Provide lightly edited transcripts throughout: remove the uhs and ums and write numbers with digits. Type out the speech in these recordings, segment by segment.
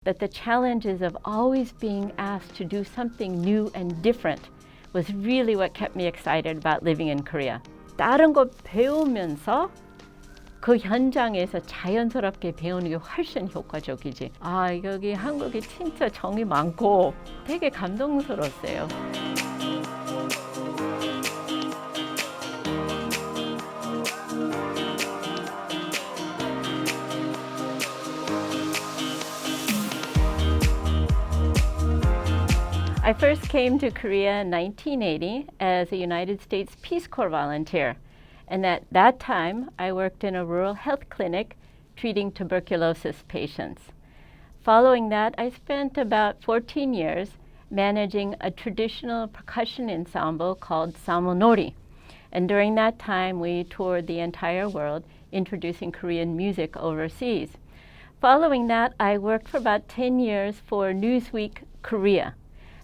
that the challenges of always being asked to do something new and different was really what kept me excited about living in Korea. 다른 거 배우면서 그 현장에서 자연스럽게 배우는 게 훨씬 효과적이지. 여기 한국이 진짜 정이 많고 되게 감동스러웠어요. I first came to Korea in 1980 as a United States Peace Corps volunteer. And at that time, I worked in a rural health clinic treating tuberculosis patients. Following that, I spent about 14 years managing a traditional percussion ensemble called Samonori. And during that time, we toured the entire world introducing Korean music overseas. Following that, I worked for about 10 years for Newsweek Korea.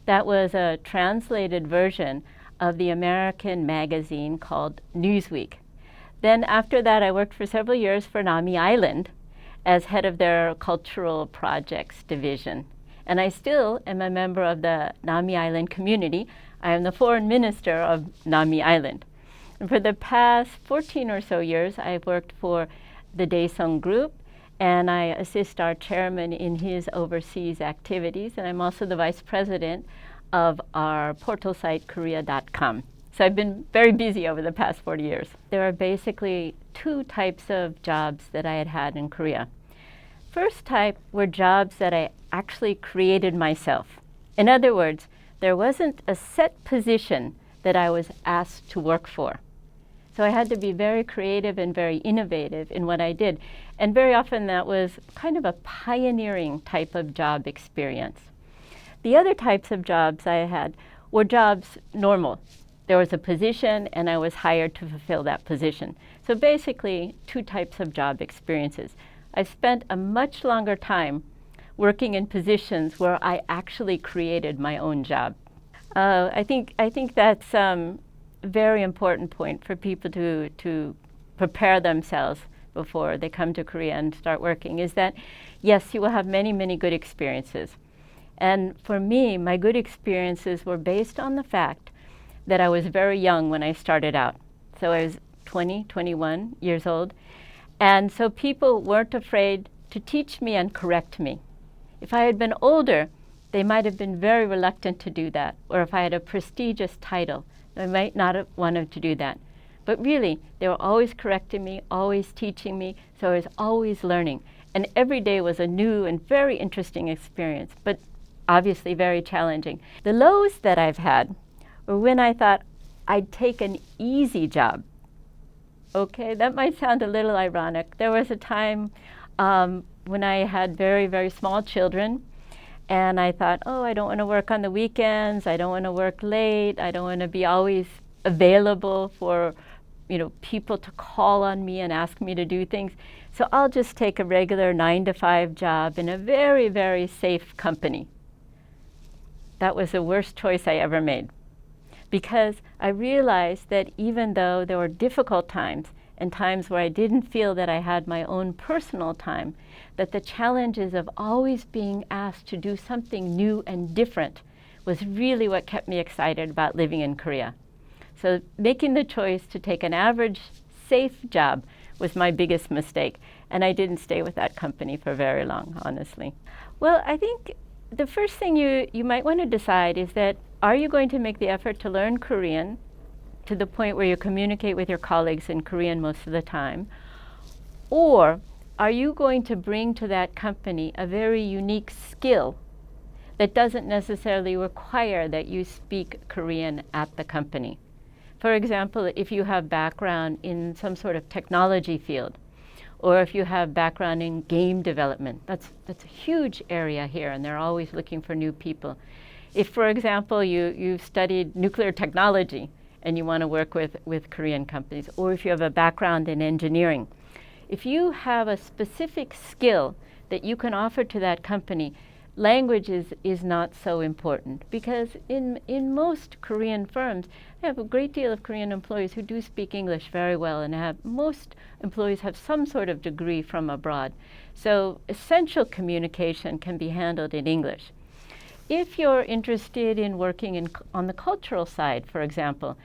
That was a translated version of the American magazine called Newsweek. Then after that, I worked for several years for Nami Island as head of their cultural projects division. And I still am a member of the Nami Island community. I am the foreign minister of Nami Island. And for the past 14 or so years, I've worked for the Daesung Group, and I assist our chairman in his overseas activities, and I'm also the vice president of our portal site korea.com. So I've been very busy over the past 40 years. There are basically two types of jobs that I had had in Korea. First type were jobs that I actually created myself. In other words, there wasn't a set position that I was asked to work for. So I had to be very creative and very innovative in what I did. And very often that was kind of a pioneering type of job experience. The other types of jobs I had were jobs normal. There was a position and I was hired to fulfill that position. So basically, two types of job experiences. I've spent a much longer time working in positions where I actually created my own job. I think that's very important point for people to prepare themselves before they come to Korea and start working is that, yes, you will have many, many good experiences. And for me, my good experiences were based on the fact that I was very young when I started out. So I was 21 years old. And so people weren't afraid to teach me and correct me. If I had been older, they might have been very reluctant to do that. Or if I had a prestigious title, I might not have wanted to do that. But really, they were always correcting me, always teaching me, so I was always learning. And every day was a new and very interesting experience, but obviously very challenging. The lows that I've had were when I thought I'd take an easy job. Okay, that might sound a little ironic. There was a time when I had very, very small children, and I thought, I don't want to work on the weekends, I don't want to work late, I don't want to be always available for people to call on me and ask me to do things. So I'll just take a regular 9-to-5 job in a very, very safe company. That was the worst choice I ever made, because I realized that even though there were difficult times and times where I didn't feel that I had my own personal time, that the challenges of always being asked to do something new and different was really what kept me excited about living in Korea. So making the choice to take an average, safe job was my biggest mistake, and I didn't stay with that company for very long, honestly. Well, I think the first thing you might want to decide is that, are you going to make the effort to learn Korean to the point where you communicate with your colleagues in Korean most of the time? Or are you going to bring to that company a very unique skill that doesn't necessarily require that you speak Korean at the company? For example, if you have background in some sort of technology field, or if you have background in game development, that's a huge area here, and they're always looking for new people. If, for example, you've studied nuclear technology and you want to work with Korean companies, or if you have a background in engineering, if you have a specific skill that you can offer to that company, language is not so important because in most Korean firms, they have a great deal of Korean employees who do speak English very well, and most employees have some sort of degree from abroad. So essential communication can be handled in English. If you're interested in working on the cultural side, for example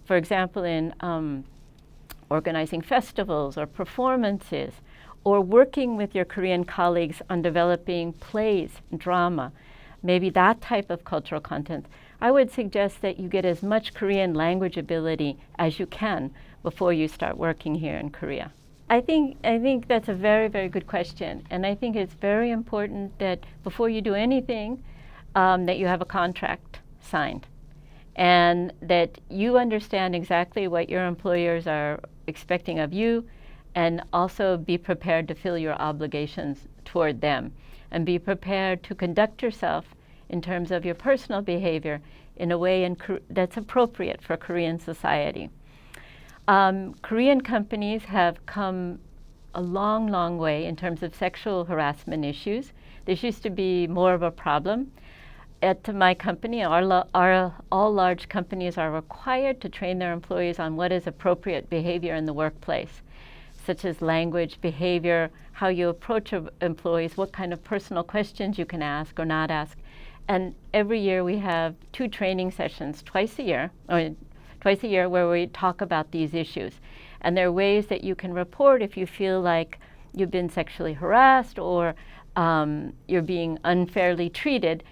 in organizing festivals or performances, or working with your Korean colleagues on developing plays, drama, maybe that type of cultural content, I would suggest that you get as much Korean language ability as you can before you start working here in Korea. I think that's a very, very good question, and I think it's very important that before you do anything, that you have a contract signed, and that you understand exactly what your employers are expecting of you, and also be prepared to fill your obligations toward them, and be prepared to conduct yourself in terms of your personal behavior in a way that's appropriate for Korean society. Korean companies have come a long, long way in terms of sexual harassment issues. This used to be more of a problem. At my company, all large companies are required to train their employees on what is appropriate behavior in the workplace, such as language, behavior, how you approach employees, what kind of personal questions you can ask or not ask. And every year we have 2 training sessions twice a year where we talk about these issues. And there are ways that you can report if you feel like you've been sexually harassed or you're being unfairly treated,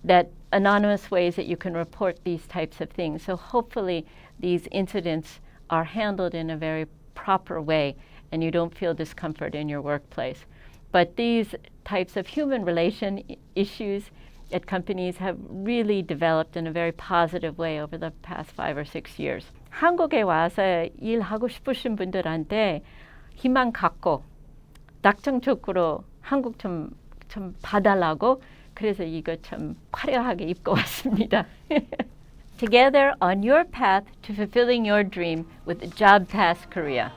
that anonymous ways that you can report these types of things. So hopefully these incidents are handled in a very proper way and you don't feel discomfort in your workplace. But these types of human relation issues at companies have really developed in a very positive way over the past 5 or 6 years. 한국에 와서 일하고 싶으신 분들한테 희망 갖고 낙천적으로 한국 좀 봐달라고 그래서 이거 참 화려하게 입고 왔습니다. Together on your path to fulfilling your dream with Job Pass Korea.